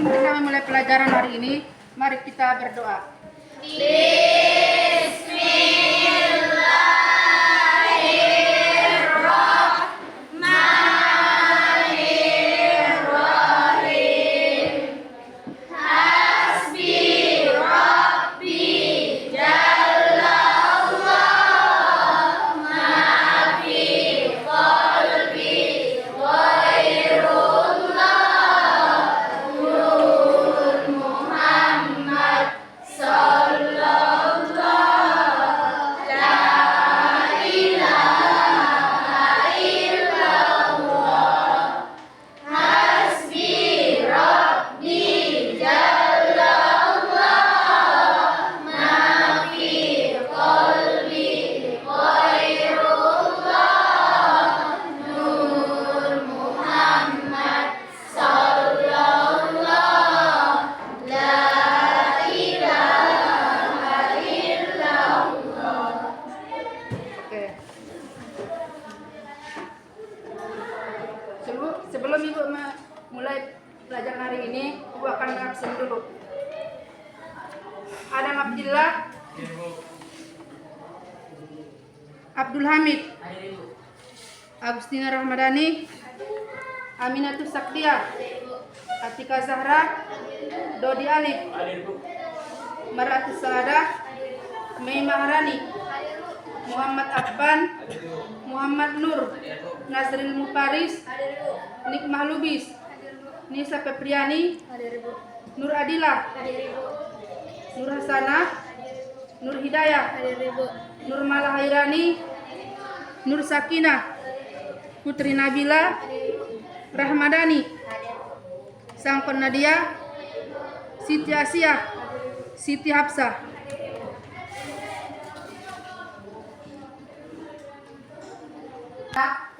Sebelum kita memulai pelajaran hari ini, mari kita berdoa. Sebelum Ibu mulai pelajaran hari ini, Ibu akan mengabsen dulu. Adam Abdillah, Abdul Hamid, Agustina Rahmadani, Aminatus Saktia, Atika Zahra, Dodi Alif, Maratus Saadah, Mei Maharani, Muhammad Afan, Muhammad Nur, Nazril Muparis, Nikmah Lubis, Nisa Pepriani, Nur Adilah, Nur Hasanah, Nur Hidayah, Nur Malahairani, Nur Sakinah, Putri Nabila, Rahmadani, Sangkon Nadia, Siti Asia, Siti Hafsah.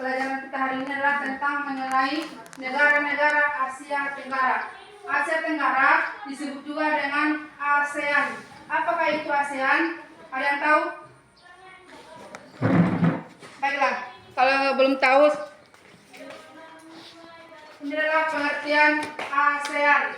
Pelajaran kita hari ini adalah tentang mengenai negara-negara Asia Tenggara. Asia Tenggara disebut juga dengan ASEAN. Apakah itu ASEAN? Ada yang tahu? Baiklah, kalau belum tahu, ini adalah pengertian ASEAN.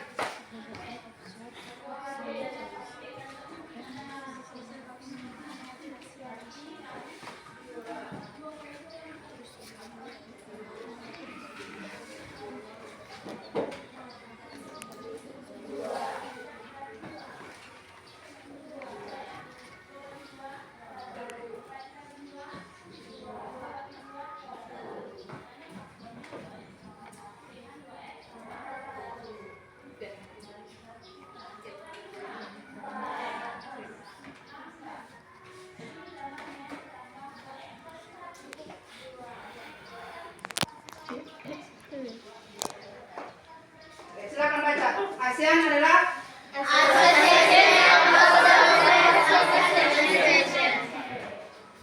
Silakan baca. ASEAN adalah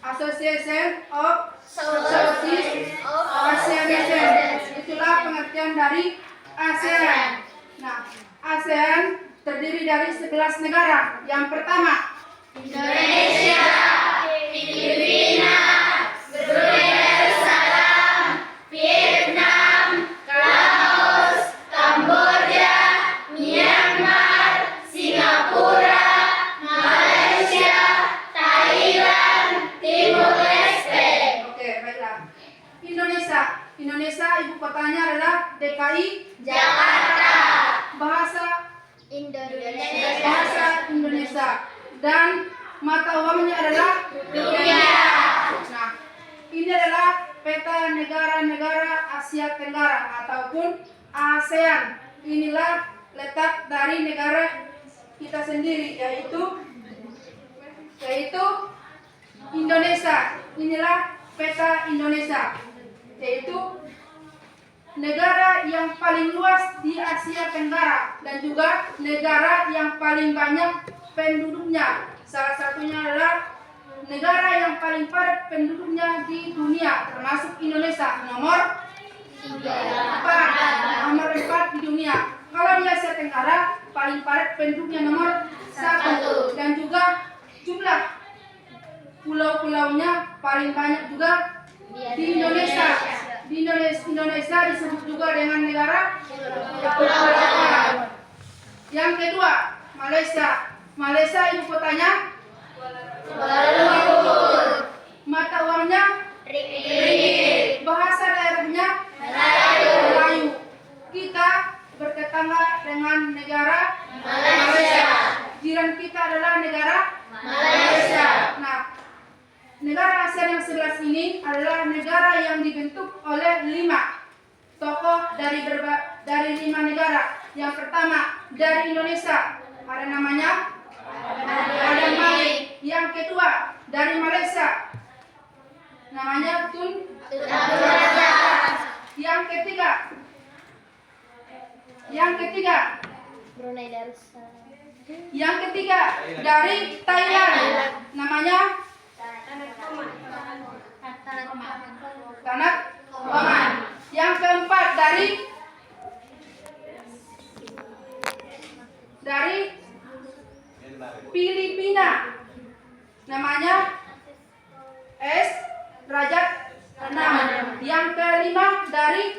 Association of Southeast Asian Nations. Itulah pengertian dari ASEAN. Nah, ASEAN terdiri dari 11 negara. Yang pertama, Indonesia, Filipina, Brunei Darussalam, Vietnam, Laos, Kamboja, Myanmar, Singapura, Malaysia, Thailand, Timur Leste. oke, baiklah. Indonesia ibu kotanya adalah DKI Jakarta, bahasa Indonesia, Indonesia, dan mata uangnya adalah rupiah. Nah, ini adalah peta negara-negara Asia Tenggara ataupun ASEAN. Inilah letak dari negara kita sendiri, yaitu Indonesia. Inilah peta Indonesia, yaitu negara yang paling luas di Asia Tenggara dan juga negara yang paling banyak penduduknya. Salah satunya adalah negara yang paling padat penduduknya di dunia, termasuk Indonesia, nomor 4 di dunia. Kalau di Asia Tenggara paling padat penduduknya nomor 1, dan juga jumlah pulau-pulaunya paling banyak juga di Indonesia. Di Indonesia disebut juga dengan negara kepulauan. Yang kedua, Malaysia. Malaysia ibu kotanya, Kuala Lumpur. mata uangnya, Ringgit. bahasa daerahnya, Melayu. Melayu. Kita bertetangga dengan negara Malaysia. Jiran kita adalah negara Malaysia. Nah, negara ASEAN yang 11 ini adalah negara yang dibentuk oleh 5 tokoh dari 5 negara. Yang pertama dari Indonesia, ada namanya Adam Malik. Yang kedua dari Malaysia, namanya Tun. Yang ketiga Brunei Darussalam. Yang ketiga dari Thailand, namanya Tanat Oman. Yang keempat dari Filipina, namanya S. Rajat 6. Yang kelima dari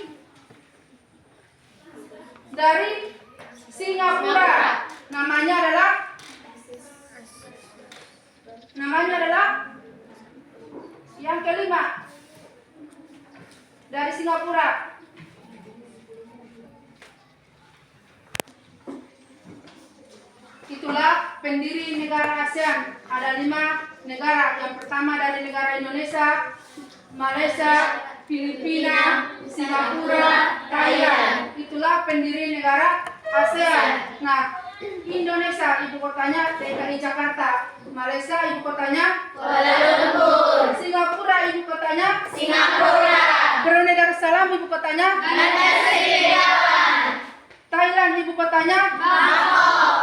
Singapura, namanya adalah yang kelima dari Singapura. Itulah pendiri negara ASEAN. Ada 5 negara. Yang pertama dari negara Indonesia, Malaysia, Filipina, Singapura, Thailand. Itulah pendiri negara ASEAN. Nah, Indonesia ibu kotanya DKI Jakarta. Malaysia ibu kotanya Kuala Lumpur. Singapura ibu kotanya Singapura. Brunei Darussalam ibu kotanya Bandar Seri Begawan. Thailand ibu kotanya Bangkok.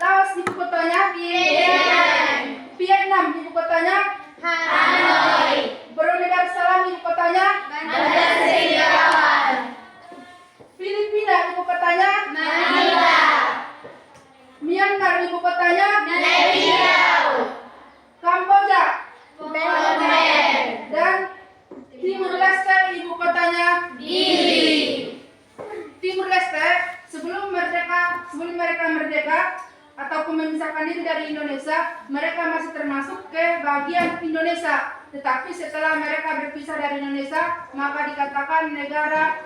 Laos ibu kotanya Vietnam. Vietnam ibu kotanya Hanoi. Brunei Darussalam ibu kotanya Bandar Seri Begawan. Filipina ibu kotanya Manila. Myanmar ibu kotanya Naypyidaw. Kamboja Phnom Penh. dan Timur Leste ibu kotanya Dili. Timur Leste sebelum mereka merdeka ataupun memisahkan diri dari Indonesia, mereka masih termasuk ke bagian Indonesia. Tetapi setelah mereka berpisah dari Indonesia, maka dikatakan negara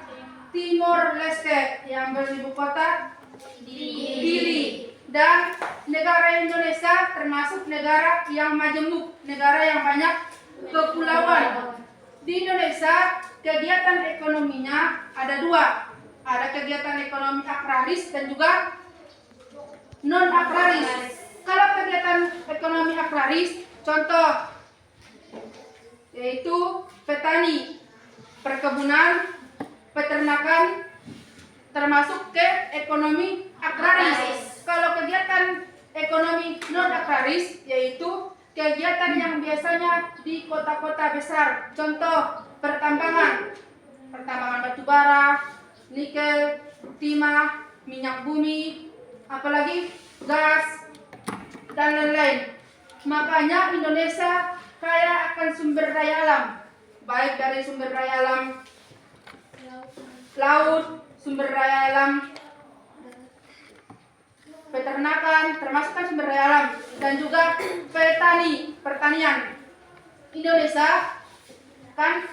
Timur Leste yang beribu kota Dili. Dan negara Indonesia termasuk negara yang majemuk, negara yang banyak kepulauan. Di Indonesia kegiatan ekonominya ada 2. Ada kegiatan ekonomi agraris dan juga non agraris. Kalau kegiatan ekonomi agraris, contoh yaitu petani, perkebunan, peternakan, termasuk ke ekonomi agraris. Kalau kegiatan ekonomi non agraris yaitu kegiatan yang biasanya di kota-kota besar, contoh pertambangan batu bara, nikel, timah, minyak bumi, apalagi gas dan lain-lain. Makanya Indonesia kaya akan sumber daya alam, baik dari sumber daya alam laut, sumber daya alam peternakan, termasuk kan sumber daya alam, dan juga pertanian. Indonesia kan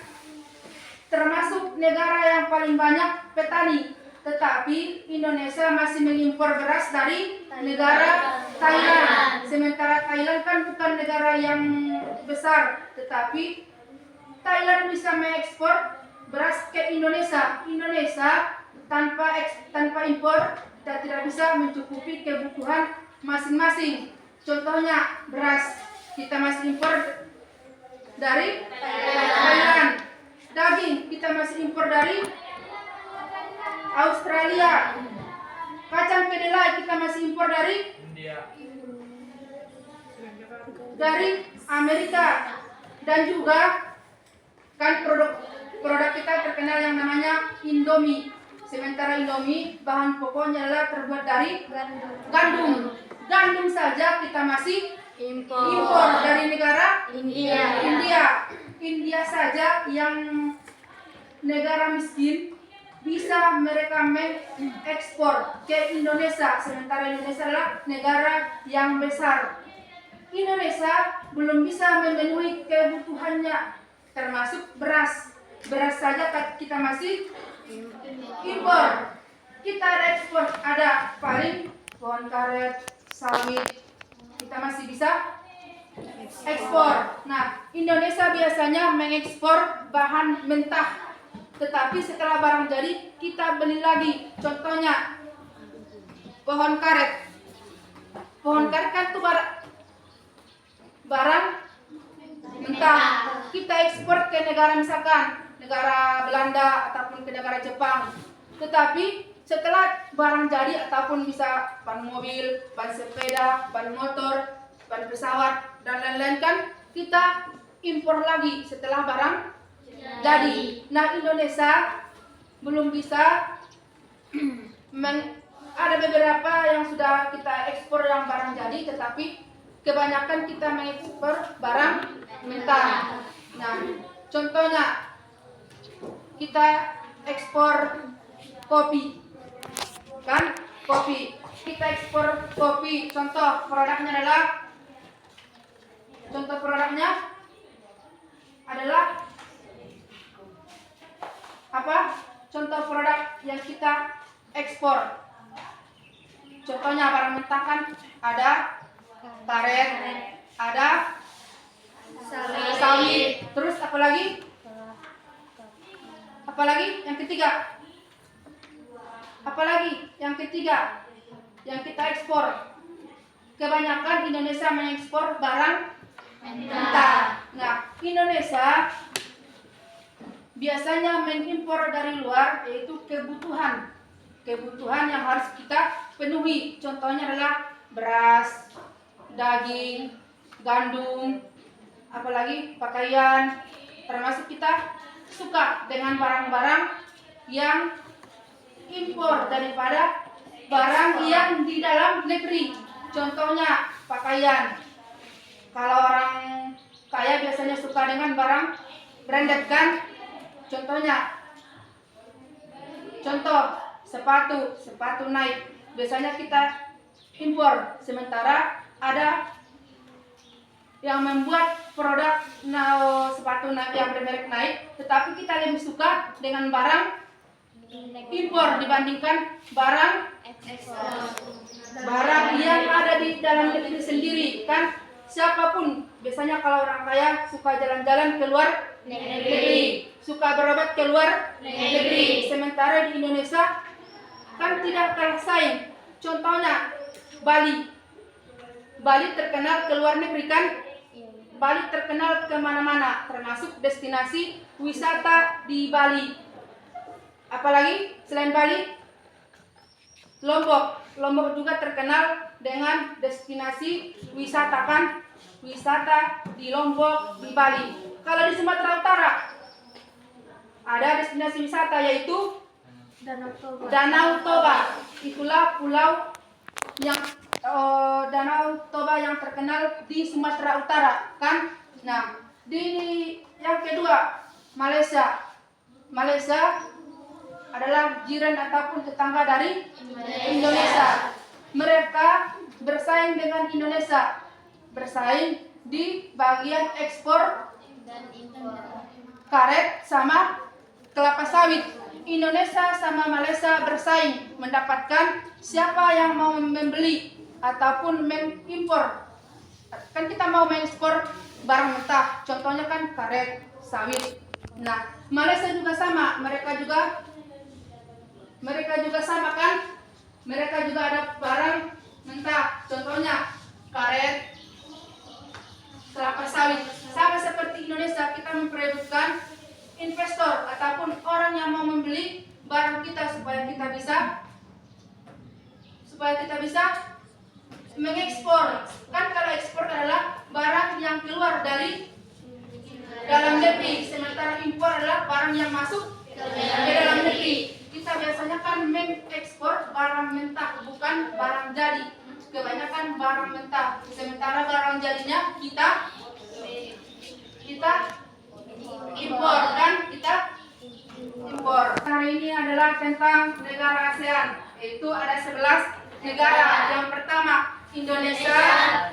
termasuk negara yang paling banyak petani, tetapi Indonesia masih mengimpor beras dari negara Thailand. Sementara Thailand kan bukan negara yang besar, tetapi Thailand bisa mengekspor beras ke Indonesia. Indonesia tanpa impor kita tidak bisa mencukupi kebutuhan masing-masing. Contohnya beras, kita masih impor dari Thailand. Daging kita masih impor dari Australia. Kacang kedelai kita masih impor dari Amerika. Dan juga kan produk kita terkenal yang namanya Indomie. Sementara Indomie bahan pokoknya adalah terbuat dari gandum. Gandum saja kita masih impor dari negara India saja yang negara miskin bisa mereka mengekspor ekspor ke Indonesia, sementara Indonesia adalah negara yang besar. Indonesia belum bisa memenuhi kebutuhannya, termasuk beras. Beras saja kita masih impor. Kita ada ekspor, ada paling pohon karet, sawit, kita masih bisa ekspor. Nah, Indonesia biasanya mengekspor bahan mentah, tetapi setelah barang jadi kita beli lagi. Contohnya pohon karet. Pohon karet kan itu barang mentah. Kita ekspor ke negara, misalkan negara Belanda ataupun ke negara Jepang. Tetapi setelah barang jadi ataupun bisa ban mobil, ban sepeda, ban motor, ban pesawat dan lain-lain kan kita impor lagi setelah barang jadi. Nah, Indonesia belum bisa ada beberapa yang sudah kita ekspor yang barang jadi, tetapi kebanyakan kita mengekspor barang mentah. Nah, contohnya kita ekspor kopi, kan? Kopi. Kita ekspor kopi. Contoh produknya adalah apa? Contoh produk yang kita ekspor. Contohnya barang mentah kan ada karet, ada sawit, terus apa lagi? Yang ketiga yang kita ekspor. Kebanyakan Indonesia mengekspor barang mentah. Nah, Indonesia biasanya mengimpor dari luar, yaitu kebutuhan yang harus kita penuhi. Contohnya adalah beras, daging, gandum, apalagi pakaian. Termasuk kita suka dengan barang-barang yang impor daripada barang yang di dalam negeri. Contohnya pakaian. Kalau orang kaya biasanya suka dengan barang branded kan? Contoh sepatu Nike. Biasanya kita impor, sementara ada yang membuat produk sepatu Nike yang bermerek Nike, tetapi kita lebih suka dengan barang impor dibandingkan barang yang ada di dalam negeri sendiri kan. Siapapun biasanya kalau orang kaya suka jalan-jalan ke luar negeri, suka berobat ke luar negeri, sementara di Indonesia kan tidak kalah saing. Contohnya Bali terkenal ke luar negeri kan. Bali terkenal kemana-mana, termasuk destinasi wisata di Bali. Apalagi selain Bali, Lombok juga terkenal dengan destinasi wisata kan. Wisata di Lombok, di Bali. Kalau di Sumatera Utara ada destinasi wisata yaitu Danau Toba. Itulah pulau yang Danau Toba yang terkenal di Sumatera Utara kan. Nah, di yang kedua Malaysia adalah jiran ataupun tetangga dari Indonesia. Mereka bersaing dengan Indonesia, bersaing di bagian ekspor karet sama kelapa sawit. Indonesia sama Malaysia bersaing mendapatkan siapa yang mau membeli ataupun mengimpor. Kan kita mau mengekspor barang mentah, contohnya kan karet, sawit. Nah, Malaysia juga sama, mereka juga sama kan. Mereka juga ada barang mentah, contohnya karet, kelapa sawit. Sama seperti Indonesia, kita memperebutkan investor ataupun orang yang mau membeli barang kita supaya kita bisa mengekspor. Kan kalau ekspor adalah barang yang keluar dari dalam negeri, sementara impor adalah barang yang masuk ke dalam negeri. Kita biasanya kan mengekspor barang mentah, bukan barang jadi. Kebanyakan barang mentah, sementara barang jadinya kita impor kan, kita impor. Hari ini adalah tentang negara ASEAN. yaitu ada 11 negara. Yang pertama Indonesia,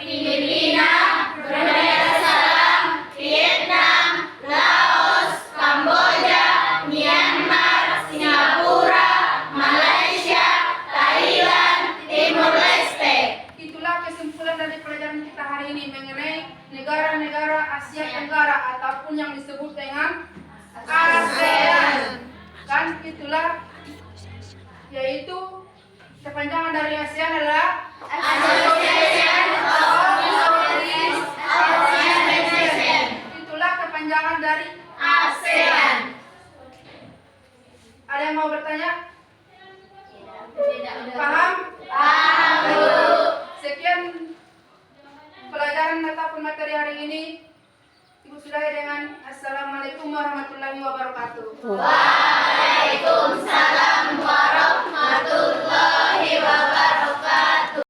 Filipina, Brunei Darussalam, Vietnam, Laos, Kamboja, Myanmar, Singapura, Malaysia, Thailand, Timur Leste. Itulah kesimpulan dari pelajaran kita hari ini mengenai negara-negara Asia Tenggara ataupun yang disebut dengan ASEAN. Dan itulah yaitu kepanjangan dari ASEAN adalah Association of Southeast Asian Nations. itulah kepanjangan dari ASEAN. Ada yang mau bertanya? Paham? Paham, Bu. Sekian pelajaran ataupun materi hari ini. Ibu sudahi dengan Assalamualaikum warahmatullahi wabarakatuh. Waalaikumsalam.